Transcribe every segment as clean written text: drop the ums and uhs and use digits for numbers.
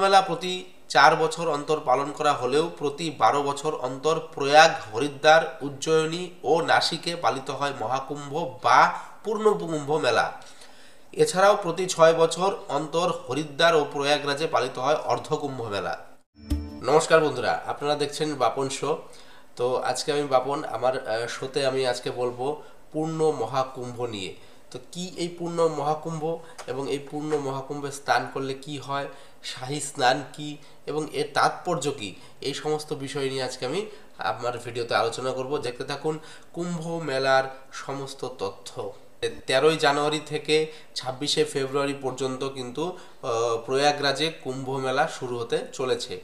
মেলা প্রতি 4 বছর অন্তর পালন করা হলেও প্রতি 12 বছর অন্তর প্রয়াগ, হরিদ্বার, উজ্জয়িনী ও নাসিকে পালিত হয় মহাকুম্ভ বা পূর্ণকুম্ভ মেলা। এছাড়াও প্রতি 6 বছর অন্তর হরিদ্বার ও প্রয়াগরাজে পালিত হয় অর্ধকুম্ভ মেলা। নমস্কার বন্ধুরা, আপনারা দেখছেন বাপন শো। তো আজকে আমি বাপন, আমার শোতে আমি আজকে বলবো পূর্ণ মহাকুম্ভ নিয়ে। তো কি এই পূর্ণ মহাকুম্ভ এবং এই পূর্ণ মহাকুম্ভে স্নান করলে কি হয়, শাহী স্নান কি এবং এর তাৎপর্য কি, এই সমস্ত বিষয় নিয়ে আজকে আমি আমার ভিডিওতে আলোচনা করব। দেখতে থাকুন কুম্ভ মেলার সমস্ত তথ্য। 13ই জানুয়ারি থেকে 26শে ফেব্রুয়ারি পর্যন্ত কিন্তু প্রয়াগরাজে কুম্ভ মেলা শুরু হতে চলেছে।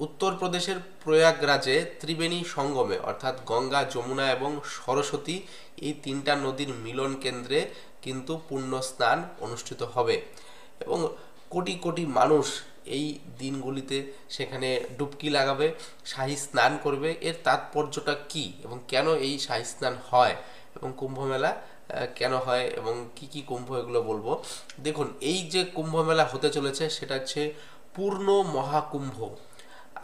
উত্তরপ্রদেশের প্রয়াগরাজে ত্রিবেণী সঙ্গমে অর্থাৎ গঙ্গা, যমুনা এবং সরস্বতী এই তিনটা নদীর মিলন কেন্দ্রে কিন্তু পুণ্য স্নান অনুষ্ঠিত হবে এবং কোটি কোটি মানুষ এই দিনগুলিতে সেখানে ডুবকি লাগাবে, শাহী স্নান করবে। এর তাৎপর্যটা কি এবং কেন এই শাহী স্নান হয় এবং কুম্ভ মেলা কেন হয় এবং কি কি কুম্ভ, এগুলো বলবো। দেখুন, এই যে কুম্ভ মেলা হতে চলেছে সেটা হচ্ছে পূর্ণ মহাকুম্ভ।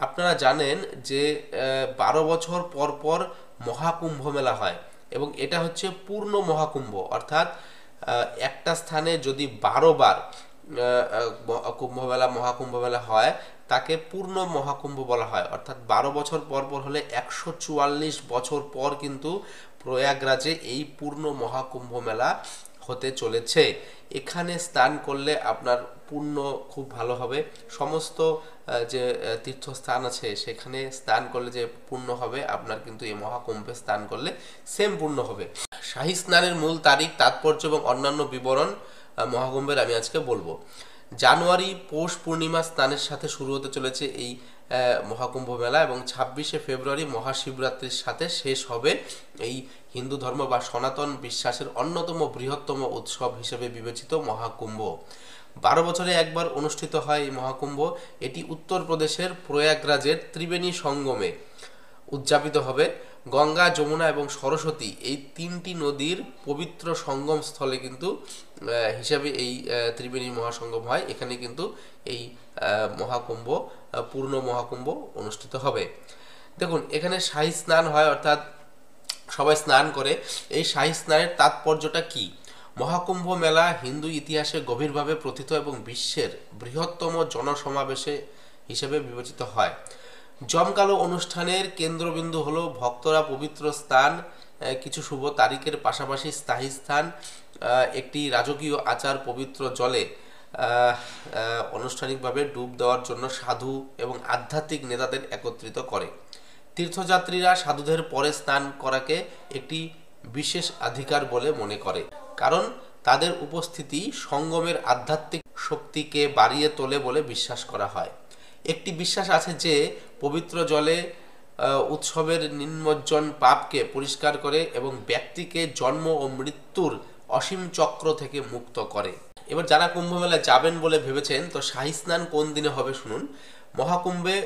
আপনারা জানেন যে 12 বছর পর পর মহাকুম্ভ মেলা হয় এবং এটা হচ্ছে পূর্ণ মহাকুম্ভ, অর্থাৎ একটা স্থানে যদি 12 বার মহাকুম্ভ মেলা হয় তাকে পূর্ণ মহাকুম্ভ বলা হয়। অর্থাৎ 12 বছর পর পর হলে 144 বছর পর কিন্তু প্রয়াগরাজে এই পূর্ণ মহাকুম্ভ মেলা হতে চলেছে। এখানে স্নান করলে আপনার পুণ্য খুব ভালো হবে। সমস্ত যে তীর্থস্থান আছে সেখানে স্নান করলে যে পুণ্য হবে, আপনার কিন্তু এই মহাকুম্ভে স্নান করলে সেম পুণ্য হবে। শাহী স্নানের মূল তারিখ, তাৎপর্য এবং অন্যান্য বিবরণ মহাকুম্ভের আমি আজকে বলবো। জানুয়ারি পৌষ পূর্ণিমা স্নানের সাথে শুরু হতে চলেছে এই মহাকুম্ভ মেলা এবং 26শে ফেব্রুয়ারি মহাশিবরাত্রির সাথে শেষ হবে এই হিন্দু ধর্ম বা সনাতন বিশ্বাসের অন্যতম বৃহত্তম উৎসব হিসেবে বিবেচিত মহাকুম্ভ। 12 বছরে একবার অনুষ্ঠিত হয় এই মহাকুম্ভ। এটি উত্তরপ্রদেশের প্রয়াগরাজের ত্রিবেণী সঙ্গমে উদযাপিত হবে। গঙ্গা, যমুনা এবং সরস্বতী এই তিনটি নদীর পবিত্র সঙ্গম স্থলে কিন্তু হিসাবে এই ত্রিবেণী মহাসঙ্গম হয়। এখানে কিন্তু এই মহাকুম্ভ, পূর্ণ মহাকুম্ভ অনুষ্ঠিত হবে। দেখুন, এখানে শাহী স্নান হয়, অর্থাৎ সবাই স্নান করে। এই শাহী স্নানের তাৎপর্যটা কি? মহাকুম্ভ মেলা হিন্দু ইতিহাসে গভীরভাবে প্রথিত এবং বিশ্বের বৃহত্তম জনসমাবেশে হিসেবে বিবেচিত হয়। জমকালো অনুষ্ঠানের কেন্দ্রবিন্দু হলো ভক্তরা পবিত্র স্থান, কিছু শুভ তারিখের পাশাপাশি স্থায়ী স্থান, একটি রাজকীয় আচার পবিত্র জলে আনুষ্ঠানিকভাবে ডুব দেওয়ার জন্য সাধু এবং আধ্যাত্মিক নেতাদের একত্রিত করে। তীর্থযাত্রীরা সাধুদের পরে স্নান করাকে একটি বিশেষ অধিকার বলে মনে করে, কারণ তাদের উপস্থিতি সঙ্গমের আধ্যাত্মিক শক্তিকে বাড়িয়ে তোলে বলে বিশ্বাস করা হয়। একটি বিশ্বাস আছে যে পবিত্র জলে উৎসবের নিমজ্জন পাপকে পরিষ্কার করে এবং ব্যক্তিকে জন্ম ও মৃত্যুর অসীম চক্র থেকে মুক্ত করে। এবার যারা কুম্ভ মেলায় যাবেন বলে ভেবেছেন, তো শাহী স্নান কোন দিনে হবে শুনুন। মহাকুম্ভে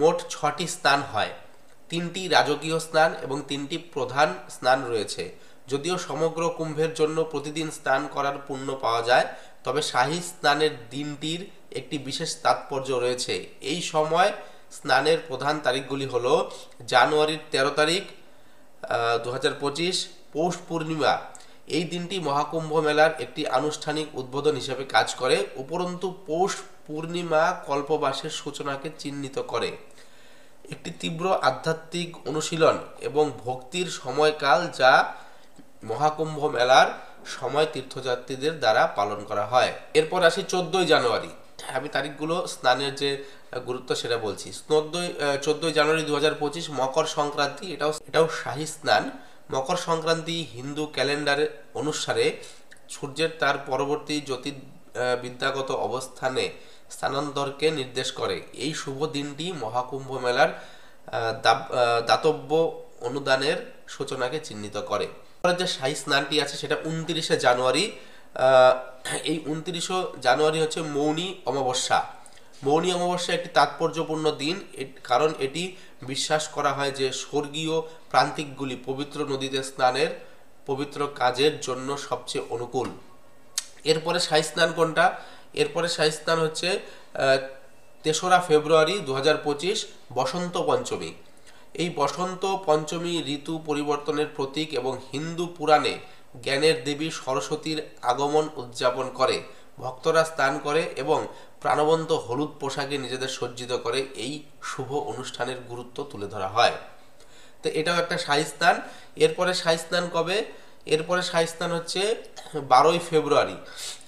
মোট 6টি স্নান হয়। 3টি রাজকীয় স্নান এবং 3টি প্রধান স্নান রয়েছে। যদিও সমগ্র কুম্ভের জন্য প্রতিদিন স্নান করার পুণ্য পাওয়া যায়, তবে শাহী স্নানের দিনটির একটি বিশেষ তাৎপর্য রয়েছে। এই সময় স্নানের প্রধান তারিখগুলি হলো জানুয়ারির 13 তারিখ 2025 পৌষ পূর্ণিমা। এই দিনটি মহাকুম্ভ মেলার একটি আনুষ্ঠানিক উদ্বোধন হিসেবে কাজ করে। উপরন্তু পৌষ পূর্ণিমা কল্পবাসের সূচনাকে চিহ্নিত করে। একটি তীব্র আধ্যাত্মিক অনুশীলন এবং ভক্তির সময়কাল, যা মহাকুম্ভ মেলার সময় তীর্থযাত্রীদের দ্বারা পালন করা হয়। এরপর আসি 14ই জানুয়ারি। আমি তারিখগুলো স্নানের যে গুরুত্ব সেটা বলছি। 14ই জানুয়ারি 2025 মকর সংক্রান্তি, এটাও শাহী স্নান। মকর সংক্রান্তি হিন্দু ক্যালেন্ডারের অনুসারে সূর্যের তার পরবর্তী জ্যোতির্বিদ্যাগত অবস্থানে স্থানান্তরকে নির্দেশ করে। এই শুভ দিনটি মহাকুম্ভ মেলার দাতব্য অনুদানের সূচনাকে চিহ্নিত করে। যে শাহী স্নানটি আছে সেটা 29শে জানুয়ারি। এই 29 জানুয়ারি হচ্ছে মৌনী অমাবস্যা। মৌনী অমাবস্যা একটি তাৎপর্যপূর্ণ দিন, কারণ এটি বিশ্বাস করা হয় যে স্বর্গীয় প্রান্তিকগুলি পবিত্র নদীতে স্নানের পবিত্র কাজের জন্য সবচেয়ে অনুকূল। এরপরে শাহী স্নান কোনটা? এরপরে শাহী স্নান হচ্ছে তেসরা ফেব্রুয়ারি 2025 বসন্ত পঞ্চমী। এই বসন্ত পঞ্চমী ঋতু পরিবর্তনের প্রতীক এবং হিন্দু পুরাণে জ্ঞানের দেবী সরস্বতীর আগমন উদযাপন করে। ভক্তরা স্নান করে এবং প্রাণবন্ত হলুদ পোশাকে নিজেদের সজ্জিত করে। এই শুভ অনুষ্ঠানের গুরুত্ব তুলে ধরা হয়। তো এটাও একটা শাহী স্নান। এরপরে শাহী স্নান কবে? এরপরে শাহী স্নান হচ্ছে 12ই ফেব্রুয়ারি।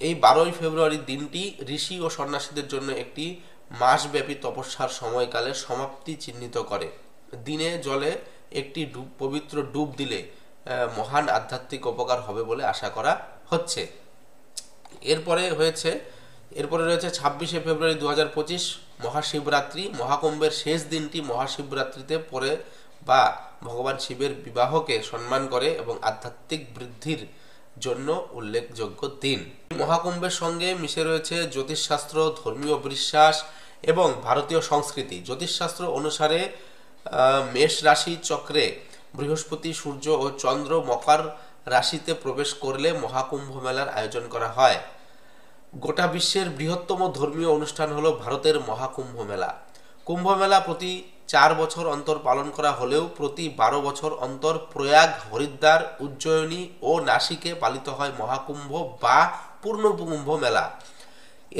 এই 12ই ফেব্রুয়ারি দিনটি ঋষি ও সন্ন্যাসীদের জন্য একটি মাসব্যাপী তপস্যার সময়কালের সমাপ্তি চিহ্নিত করে। দিনে জলে একটি পবিত্র ডুব দিলে মহান আধ্যাত্মিক উপকার হবে বলে আশা করা হচ্ছে। এরপরে রয়েছে 26শে ফেব্রুয়ারি 2025 মহাশিবরাত্রি। মহাকুম্ভের শেষ দিনটি মহাশিবরাত্রিতে পড়ে বা ভগবান শিবের বিবাহকে সম্মান করে এবং আধ্যাত্মিক বৃদ্ধির জন্য উল্লেখযোগ্য দিন। মহাকুম্ভের সঙ্গে মিশে রয়েছে জ্যোতিষশাস্ত্র, ধর্মীয় বিশ্বাস এবং ভারতীয় সংস্কৃতি। জ্যোতিষশাস্ত্র অনুসারে মেষ রাশি চক্রে বৃহস্পতি, সূর্য ও চন্দ্র মকর রাশিতে প্রবেশ করলে মহাকুম্ভ মেলার আয়োজন করা হয়। গোটা বিশ্বের বৃহত্তম ধর্মীয় অনুষ্ঠান হলো ভারতের মহাকুম্ভ মেলা। কুম্ভ মেলা প্রতি 4 বছর অন্তর পালন করা হলেও প্রতি 12 বছর অন্তর প্রয়াগ, হরিদ্বার, উজ্জয়িনী ও নাসিকে পালিত হয় মহাকুম্ভ বা পূর্ণকুম্ভ মেলা।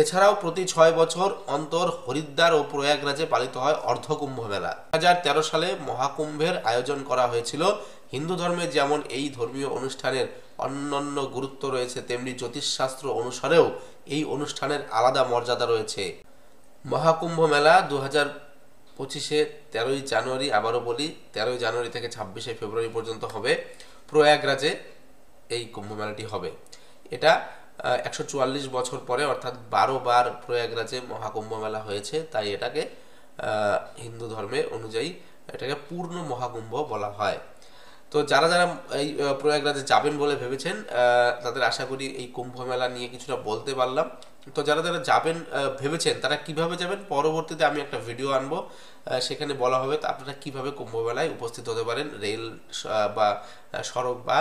এছাড়াও প্রতি 6 বছর অন্তর হরিদ্বার ও প্রয়াগরাজে পালিত হয় অর্ধকুম্ভ মেলা। 2013 সালে মহাকুম্ভের আয়োজন করা হয়েছিল। হিন্দু ধর্মে যেমন এই ধর্মীয় অনুষ্ঠানের অনন্য গুরুত্ব রয়েছে, তেমনি জ্যোতিষশাস্ত্র অনুসারেও এই অনুষ্ঠানের আলাদা মর্যাদা রয়েছে। মহাকুম্ভ মেলা 2025-এ 13ই জানুয়ারি, আবারও বলি 13ই জানুয়ারি থেকে 26শে ফেব্রুয়ারি পর্যন্ত হবে। প্রয়াগরাজে এই কুম্ভ মেলাটি হবে। এটা 144 বছর পরে, অর্থাৎ 12 বার প্রয়াগরাজে মহাকুম্ভ মেলা হয়েছে, তাই এটাকে হিন্দু ধর্মে অনুযায়ী এটাকে পূর্ণ মহাকুম্ভ বলা হয়। তো যারা যারা এই প্রয়াগরাজে যাবেন বলে ভেবেছেন, তাদের আশা করি এই কুম্ভ মেলা নিয়ে কিছুটা বলতে পারলাম। তো যারা যারা যাবেন ভেবেছেন তারা কিভাবে যাবেন, পরবর্তীতে আমি একটা ভিডিও আনবো, সেখানে বলা হবে আপনারা কিভাবে কুম্ভ মেলায় উপস্থিত হতে পারেন, রেল বা সড়ক বা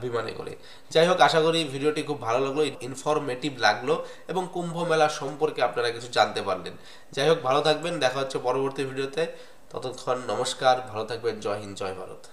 বিমানে করে। যাই হোক, আশা করি ভিডিওটি খুব ভালো লাগলো, ইনফরমেটিভ লাগলো এবং কুম্ভ মেলা সম্পর্কে আপনারা কিছু জানতে পারলেন। যাই হোক, ভালো থাকবেন, দেখা হচ্ছে পরবর্তী ভিডিওতে। ততক্ষণ নমস্কার, ভালো থাকবেন, জয় হিন্দ, জয় ভারত।